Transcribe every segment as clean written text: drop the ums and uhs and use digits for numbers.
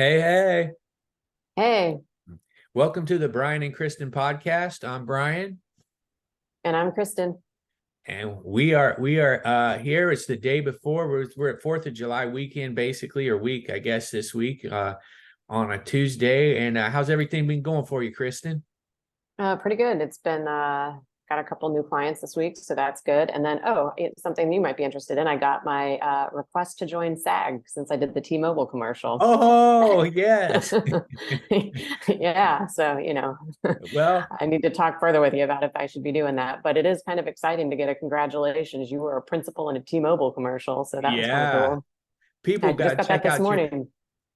Hey, hey. Hey, Welcome to the Brian and Kristen podcast. I'm Brian, and I'm Kristen. and we are here. It's the day before. We're at 4th of July weekend, basically, or week, I guess, this week, on a Tuesday. And how's everything been going for you, Kristen? Pretty good. It's been got a couple new clients this week, so that's good. And then, it's something you might be interested in. I got my request to join SAG since I did the T-Mobile commercial. Oh, yes. Yeah, so Well, I need to talk further with you about if I should be doing that. But it is kind of exciting to get a congratulations. You were a principal in a T-Mobile commercial, so that was kind of yeah. cool. People I got just to got that check this out your morning.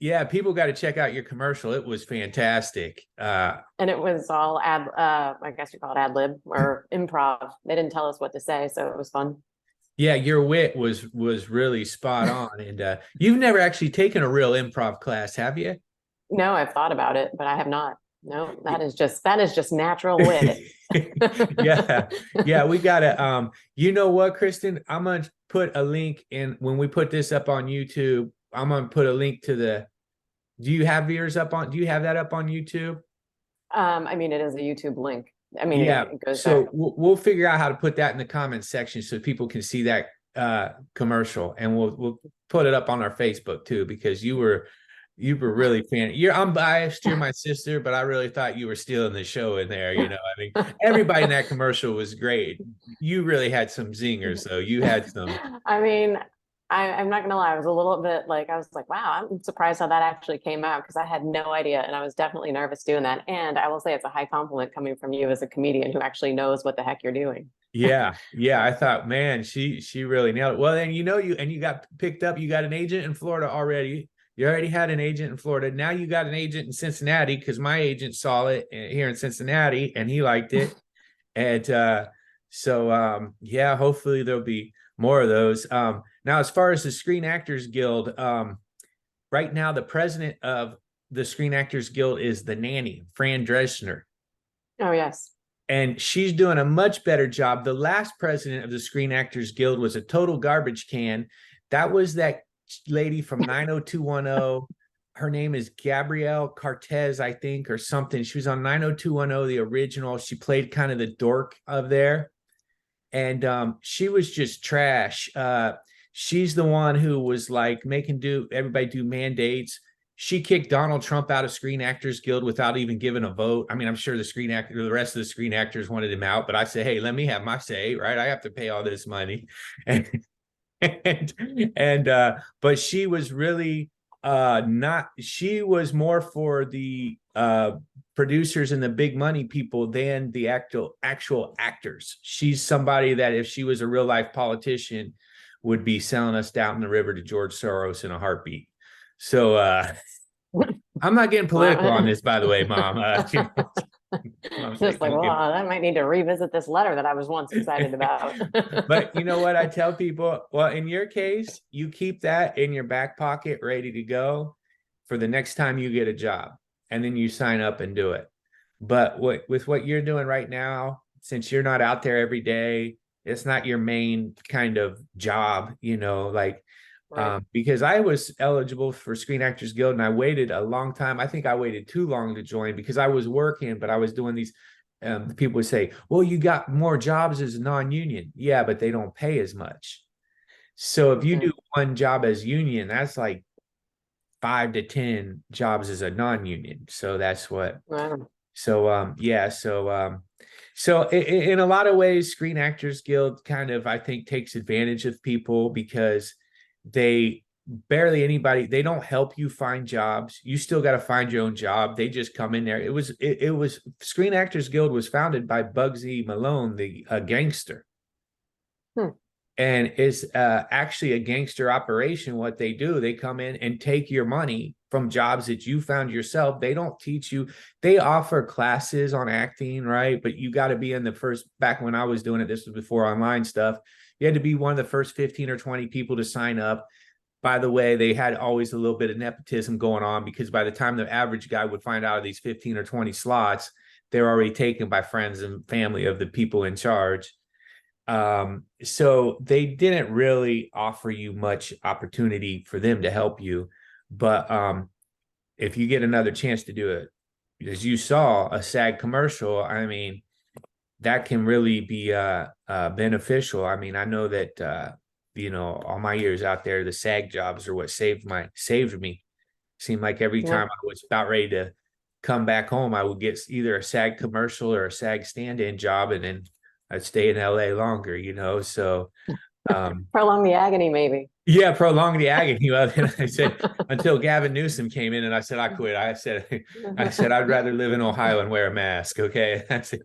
Yeah, people got to check out your commercial. It was fantastic. And it was all I guess you call it ad lib or improv. They didn't tell us what to say, so it was fun. Yeah, your wit was really spot on. And you've never actually taken a real improv class, have you? No, I've thought about it, but I have not. No, that is just natural wit. Yeah. Yeah, we gotta you know what, Kristen? I'm gonna put a link in when we put this up on YouTube. I'm gonna put a link to the do you have yours up on do you have that up on YouTube? I mean, it is a YouTube link. I mean, Yeah. it goes So there. we'll figure out how to put that in the comments section so people can see that commercial, and we'll put it up on our Facebook too, because you were really fan. I'm biased. You're my sister, but I really thought you were stealing the show in there. I mean, everybody in that commercial was great. You really had some zingers, though. You had some. I mean, I'm not gonna lie, I was a little bit like, I was like, wow, I'm surprised how that actually came out because I had no idea, and I was definitely nervous doing that. And I will say it's a high compliment coming from you as a comedian who actually knows what the heck you're doing. Yeah, yeah. I thought, man, she really nailed it. Well, then you got picked up. You got an agent in Florida already. You already had an agent in Florida. Now you got an agent in Cincinnati because my agent saw it here in Cincinnati and he liked it. And yeah, hopefully there'll be more of those. Now, as far as the Screen Actors Guild, right now the president of the Screen Actors Guild is the nanny, Fran Drescher, Oh, yes. and she's doing a much better job. The last president of the Screen Actors Guild was a total garbage can. That was that lady from 90210. Her name is Gabrielle Cartez, I think, or something. She was on 90210, the original. She played kind of the dork of there. And she was just trash. She's the one who was like making everybody do mandates. She kicked Donald Trump out of Screen Actors Guild without even giving a vote. I mean, I'm sure the rest of the screen actors wanted him out, but I said, hey, let me have my say, right? I have to pay all this money. And but she was really not she was more for the producers and the big money people than the actual actors. She's somebody that if she was a real life politician would be selling us down in the river to George Soros in a heartbeat. So I'm not getting political on Wow. this, by the way, Mom. Mom Just said, like, don't well, get. I might need to revisit this letter that I was once excited about. But you know what I tell people? Well, in your case, you keep that in your back pocket ready to go for the next time you get a job, and then you sign up and do it. But with what you're doing right now, since you're not out there every day, it's not your main kind of job, like Right. because I was eligible for Screen Actors Guild and I waited a long time. I think I waited too long to join because I was working, but I was doing these. People would say, well, you got more jobs as a non-union. Yeah, but they don't pay as much. So if you Mm. do one job as union, that's like 5 to 10 jobs as a non-union. So that's what. Wow. So yeah. So in a lot of ways, Screen Actors Guild kind of I think takes advantage of people because they barely anybody they don't help you find jobs. You still got to find your own job. They just come in there. It was Screen Actors Guild was founded by Bugsy Malone, the gangster, Hmm. and it's actually a gangster operation. What they do, they come in and take your money from jobs that you found yourself. They don't teach you. They offer classes on acting, right? But you got to be in the first. Back when I was doing it, this was before online stuff. You had to be one of the first 15 or 20 people to sign up. By the way, they had always a little bit of nepotism going on because by the time the average guy would find out of these 15 or 20 slots, they're already taken by friends and family of the people in charge. So they didn't really offer you much opportunity for them to help you. But if you get another chance to do it, as you saw a SAG commercial, I mean, that can really be beneficial. I mean, I know that all my years out there, the SAG jobs are what saved me. Seemed like every Yeah. time I was about ready to come back home, I would get either a SAG commercial or a SAG stand-in job, and then I'd stay in LA longer, So Prolong the agony, maybe. yeah, prolong the agony. Well, then I said until Gavin Newsom came in, and I said I quit. I said I'd rather live in Ohio and wear a mask. Okay, so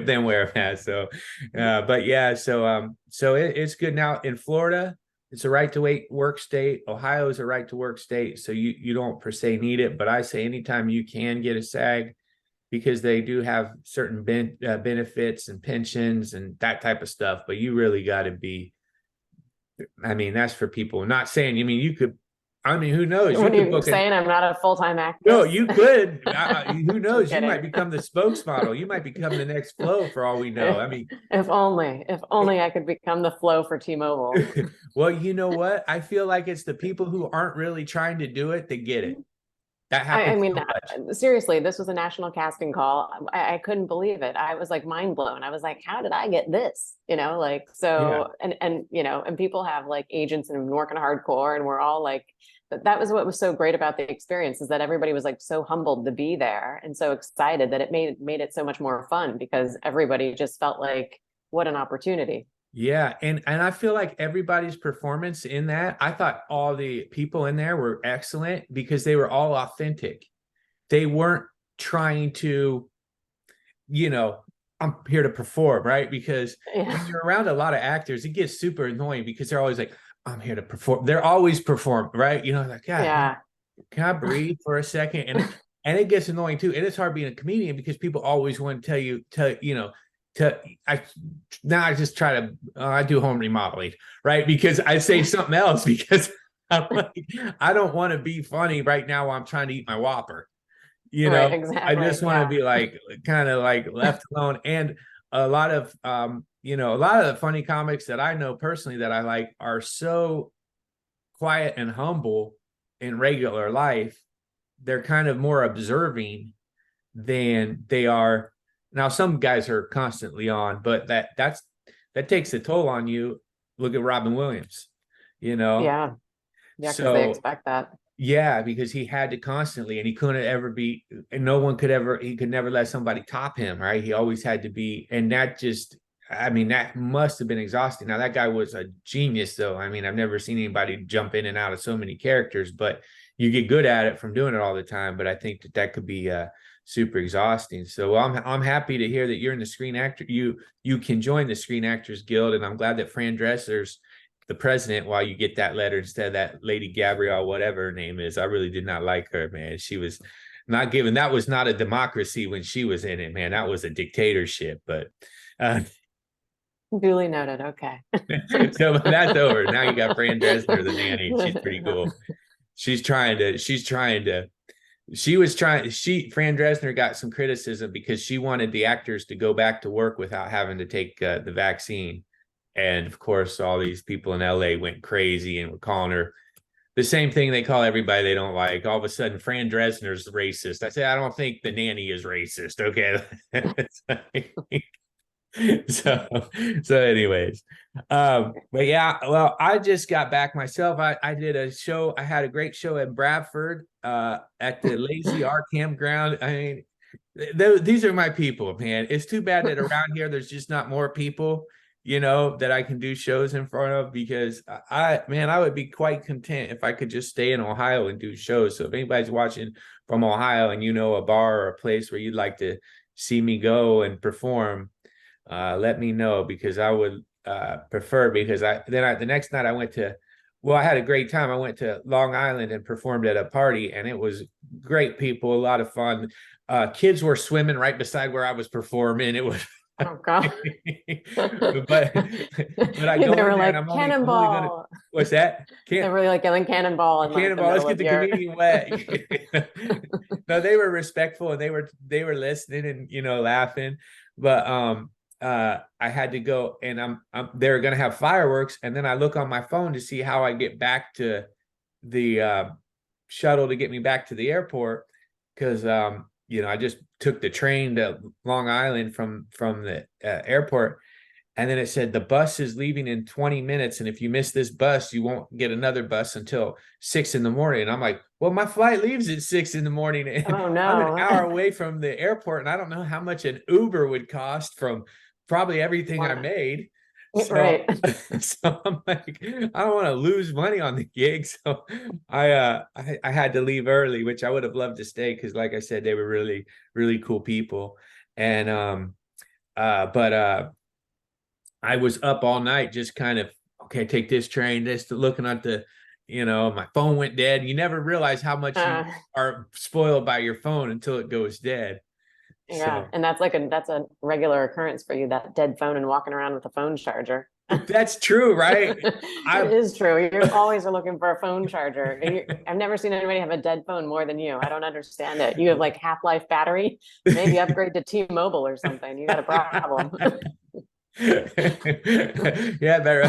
then wear a mask. So, but yeah, so it's good now in Florida. It's a right to work state. Ohio is a right to work state, so you don't per se need it. But I say anytime you can get a SAG, because they do have certain benefits and pensions and that type of stuff. But you really got to be. I mean, that's for people. Not saying. I mean, you could. I mean, who knows? When You could you're book saying I'm not a full-time no, actress. you could. Who knows? You kidding. might become the spokesmodel. You might become the next Flo for all we know. I mean, if only I could become the Flo for T-Mobile. well, you know what? I feel like it's the people who aren't really trying to do it that get it. That I happens mean, so much. seriously, this was a national casting call. I couldn't believe it. I was like mind blown. I was like, how did I get this? Like, Yeah. so, and and people have like agents and working hardcore, and we're all like, that was what was so great about the experience, is that everybody was like so humbled to be there and so excited that it made it so much more fun, because everybody just felt like, what an opportunity. Yeah, and I feel like everybody's performance in that, I thought all the people in there were excellent because they were all authentic. They weren't trying to, I'm here to perform, right? Because when you're around a lot of actors, it gets super annoying because they're always like, I'm here to perform. They're always perform, right? Like, God, Yeah. can I breathe for a second? And it gets annoying too. And it's hard being a comedian because people always want to I just try to I do home remodeling, right? Because I say something else because I'm like, I don't want to be funny right now while I'm trying to eat my Whopper. Right, I exactly. just want to be like kind of like left alone. And a lot of a lot of the funny comics that I know personally that I like are so quiet and humble in regular life. They're kind of more observing than they are. Now, some guys are constantly on, but that takes a toll on you. Look at Robin Williams, Yeah, because they So expect that. yeah, because he had to constantly, and he couldn't ever be, and no one could ever, he could never let somebody top him, right? He always had to be, and that just, I mean, that must have been exhausting. Now, that guy was a genius, though. I mean, I've never seen anybody jump in and out of so many characters, but you get good at it from doing it all the time. But I think that could be super exhausting. So I'm happy to hear that you're in the Screen Actor. You can join the Screen Actors Guild, and I'm glad that Fran Dresser's the president while you get that letter instead of that lady Gabrielle, whatever her name is. I really did not like her, man. She was not given. That was not a democracy when she was in it, man. That was a dictatorship. But Duly noted. Okay. so that's over. Now you got Fran Dresner, the nanny. She's pretty cool. Fran Dresner got some criticism because she wanted the actors to go back to work without having to take the vaccine. And of course, all these people in LA went crazy and were calling her the same thing they call everybody they don't like. All of a sudden, Fran Dresner's racist. I said, I don't think the nanny is racist. Okay. so anyways, but yeah, well, I just got back myself. I did a show. I had a great show at Bradford at the Lazy R campground. I mean, these are my people, man. It's too bad that around here there's just not more people that I can do shows in front of, because I would be quite content if I could just stay in Ohio and do shows. So if anybody's watching from Ohio and a bar or a place where you'd like to see me go and perform, let me know, because I would prefer, because the next night I had a great time. I went to Long Island and performed at a party, and it was great people, a lot of fun. Kids were swimming right beside where I was performing. It was Oh God. but I go They were in there like, and I'm only gonna, cannonball. what's that? They were like yelling cannonball and like the Let's middle get of the your comedian wet. No, they were respectful, and they were listening and laughing. But I had to go, and I'm they're gonna have fireworks, and then I look on my phone to see how I get back to the shuttle to get me back to the airport because I just took the train to Long Island from the airport, and then it said the bus is leaving in 20 minutes, and if you miss this bus, you won't get another bus until 6 in the morning. And I'm like, well, my flight leaves at 6 in the morning, and Oh I'm an no. hour away from the airport, and I don't know how much an Uber would cost from probably everything I made. So, Right. so I'm like, I don't want to lose money on the gig. So I had to leave early, which I would have loved to stay because, like I said, they were really, really cool people. And but I was up all night just kind of, okay, take this train, this, looking at my phone went dead. You never realize how much you Uh, are spoiled by your phone until it goes dead. yeah. So And that's a regular occurrence for you, that dead phone and walking around with a phone charger. that's true, right? It I is true. You're always are looking for a phone charger. And I've never seen anybody have a dead phone more than you. I don't understand it. You have like half-life battery. Maybe upgrade to T-Mobile or something. You got a problem. Yeah, better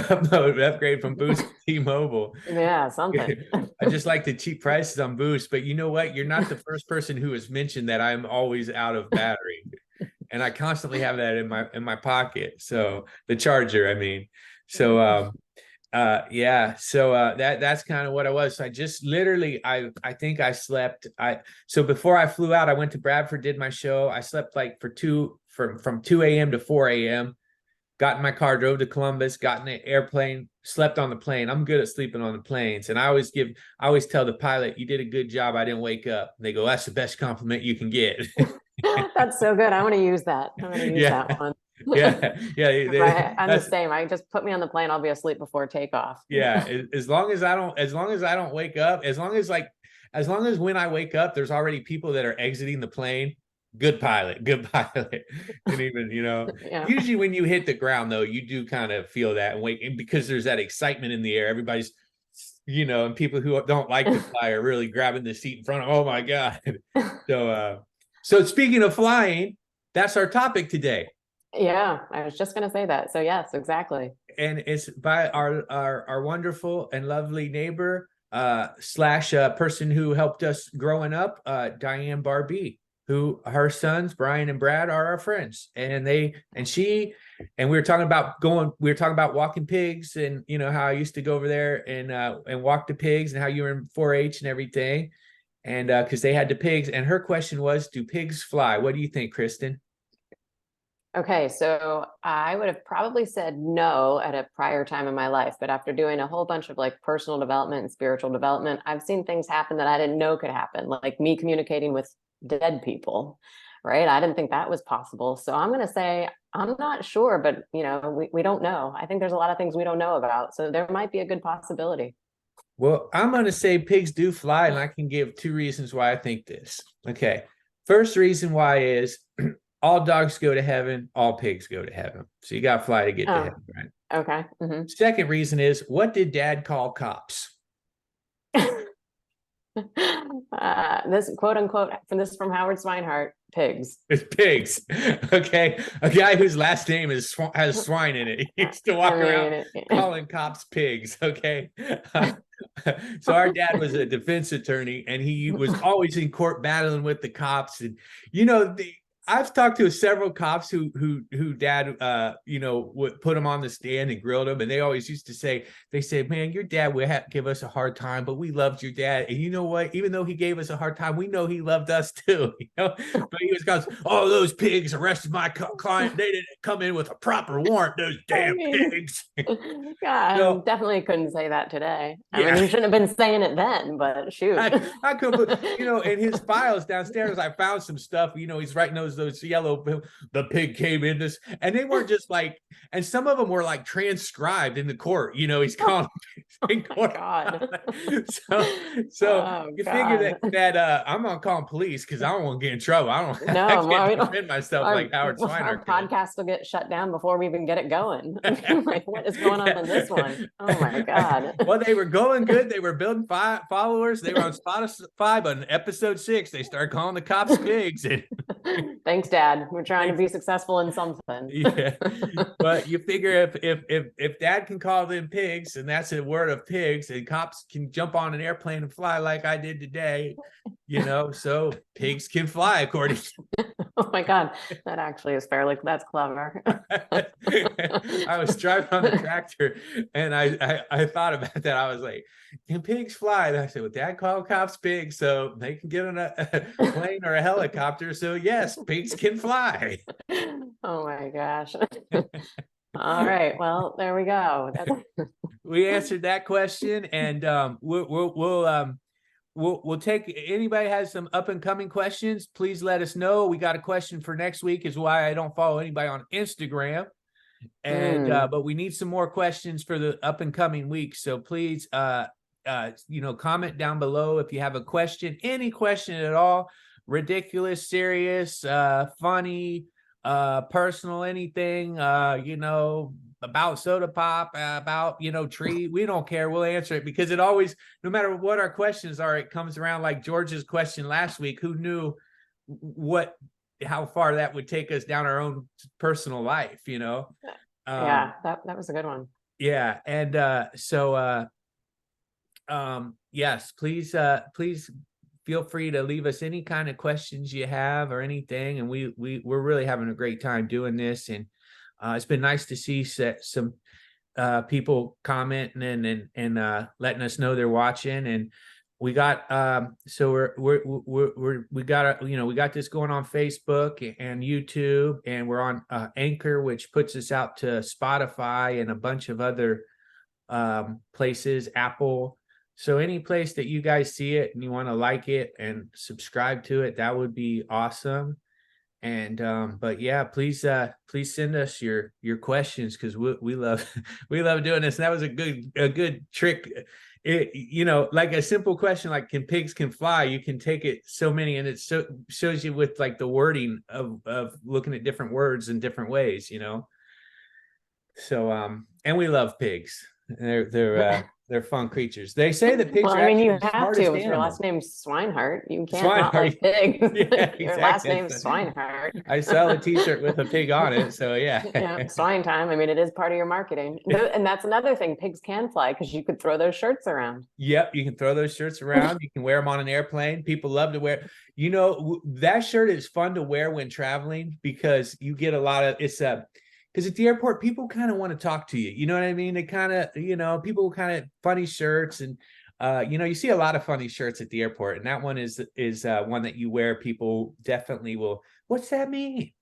upgrade from Boost to T-Mobile. Yeah, something. I just like the cheap prices on Boost, but you know what? You're not the first person who has mentioned that I'm always out of battery, and I constantly have that in my pocket. So the charger, I mean. So yeah, so that's kind of what I was. So I just literally I think I slept. So before I flew out, I went to Bradford, did my show. I slept like from 2 a.m. to 4 a.m. Got in my car, drove to Columbus, got in the airplane, slept on the plane. I'm good at sleeping on the planes. And I always tell the pilot, you did a good job. I didn't wake up. And they go, that's the best compliment you can get. That's so good. I want to use that. I want to use Yeah. that one. Yeah. I'm the same. I just put me on the plane. I'll be asleep before takeoff. Yeah. As long as I don't wake up, as long as when I wake up, there's already people that are exiting the plane. Good pilot. And even, Yeah. usually when you hit the ground though, you do kind of feel that and wake, because there's that excitement in the air. Everybody's, and people who don't like to fly are really grabbing the seat in front of, oh my God. So speaking of flying, that's our topic today. Yeah, I was just going to say that. So yes, exactly. And it's by our wonderful and lovely neighbor slash person who helped us growing up, Diane Barbie, who her sons Brian and Brad are our friends, and we were talking about walking pigs, and how I used to go over there and walk the pigs, and how you were in 4-H and everything, and because they had the pigs, and her question was, do pigs fly? What do you think, Kristen? Okay, so I would have probably said no at a prior time in my life, but after doing a whole bunch of like personal development and spiritual development, I've seen things happen that I didn't know could happen, like me communicating with dead people, right? I didn't think that was possible. So I'm going to say I'm not sure, but we don't know. I think there's a lot of things we don't know about, so there might be a good possibility. Well, I'm going to say pigs do fly, and I can give 2 reasons why I think this. Okay. First reason why is all dogs go to heaven, all pigs go to heaven. So you got to fly to get to heaven, right? Okay. Mm-hmm. Second reason is, what did Dad call cops? This quote unquote from Howard Swinehart, pigs. It's pigs. Okay. A guy whose last name has swine in it. He used to walk around calling cops pigs. Okay. So our dad was a defense attorney, and he was always in court battling with the cops. And I've talked to several cops who dad would put them on the stand and grilled them, and they always used to say, man, your dad would give us a hard time, but we loved your dad. And you know what? Even though he gave us a hard time, we know he loved us too. But he was going, oh, those pigs arrested my client. They didn't come in with a proper warrant. Those damn pigs. God, So, definitely couldn't say that today. Yeah. I mean, you shouldn't have been saying it then, but shoot. I could, in his files downstairs, I found some stuff. He's writing those yellow. The pig came in this, and they weren't just like, and some of them were like transcribed in the court. He's calling in court. God. So you figure that I'm gonna call police because I don't want to get in trouble. I can't defend myself like Howard Swiner. Our podcast will get shut down before we even get it going. Like, what is going on in this one? Oh my God. Well, they were going good. They were building followers. They were on Spotify, but in episode 6, they started calling the cops pigs. And Thanks, Dad. We're trying to be successful in something. Yeah, but you figure if Dad can call them pigs, and that's a word of pigs, and cops can jump on an airplane and fly like I did today, so pigs can fly according to. Oh my God, that actually is that's clever. I was driving on the tractor, and I thought about that. I was like, can pigs fly? And I said, well, Dad called cops pigs, so they can get on a plane or a helicopter. So yes, pigs can fly. Oh my gosh. All right. Well, there we go. We answered that question, and we'll take anybody has some up and coming questions. Please let us know. We got a question for next week, is why I don't follow anybody on Instagram. And but we need some more questions for the up and coming weeks. So please comment down below if you have a question, any question at all, ridiculous, serious, funny, personal, anything, about soda pop, about tree. We don't care. We'll answer it, because it always, no matter what our questions are, it comes around like George's question last week. Who knew how far that would take us down our own personal life, Yeah, that was a good one. Yeah. And yes, please feel free to leave us any kind of questions you have or anything. And we're really having a great time doing this. And it's been nice to see some people commenting and letting us know they're watching. And we got so we got we got this going on Facebook and YouTube, and we're on Anchor, which puts us out to Spotify and a bunch of other places, Apple. So any place that you guys see it and you want to like it and subscribe to it, that would be awesome. And but yeah, please send us your questions, because we love we love doing this. And that was a good trick. Like a simple question like, can pigs can fly, you can take it so many, and it shows you with like the wording of looking at different words in different ways. So and we love pigs. They're fun creatures. They say that pigs Well, are I mean, actually you the have to. smartest If your animal. last name's Swinehart, you can't not like pigs. Yeah, Your last exactly. name's Swinehart. I sell a t-shirt with a pig on it, so yeah. Yeah, swine time. I mean, it is part of your marketing. And that's another thing. Pigs can fly because you could throw those shirts around. Yep, you can throw those shirts around. You can wear them on an airplane. People love to wear. That shirt is fun to wear when traveling, because you get a lot of because at the airport, people kind of want to talk to you. You know what I mean? They kind of, people kind of funny shirts, and you see a lot of funny shirts at the airport, and that one is one that you wear. People definitely will. What's that mean?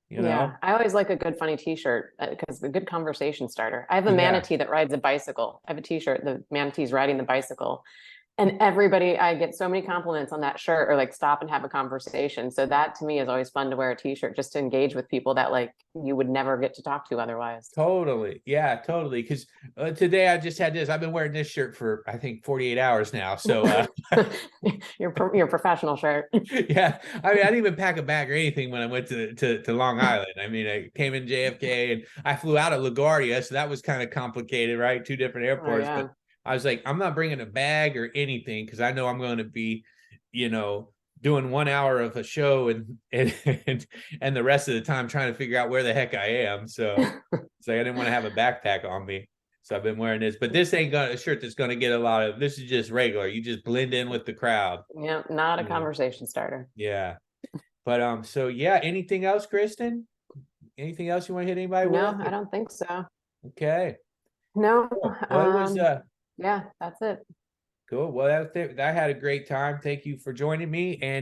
Yeah, I always like a good funny t-shirt because a good conversation starter. I have a manatee that rides a bicycle. I have a t-shirt, the manatee's riding the bicycle. And I get so many compliments on that shirt, or like stop and have a conversation. So that to me is always fun to wear a t-shirt, just to engage with people that like you would never get to talk to otherwise. Totally. Yeah, totally. Because today I just had this. I've been wearing this shirt for, I think, 48 hours now. So your professional shirt. Yeah. I mean, I didn't even pack a bag or anything when I went to Long Island. I mean, I came in JFK and I flew out of LaGuardia. So that was kind of complicated, right? Two different airports. Oh, yeah. But I was like, I'm not bringing a bag or anything, because I know I'm going to be, doing 1 hour of a show and the rest of the time trying to figure out where the heck I am. So I didn't want to have a backpack on me. So I've been wearing this, but this ain't a shirt that's going to get a lot of. This is just regular. You just blend in with the crowd. Yeah, not a conversation starter. Yeah, but so yeah. Anything else, Kristen? Anything else you want to hit anybody with? No, I don't think so. Okay. No. Cool. Well, it was yeah, that's it. cool. Well, I had a great time. Thank you for joining me, and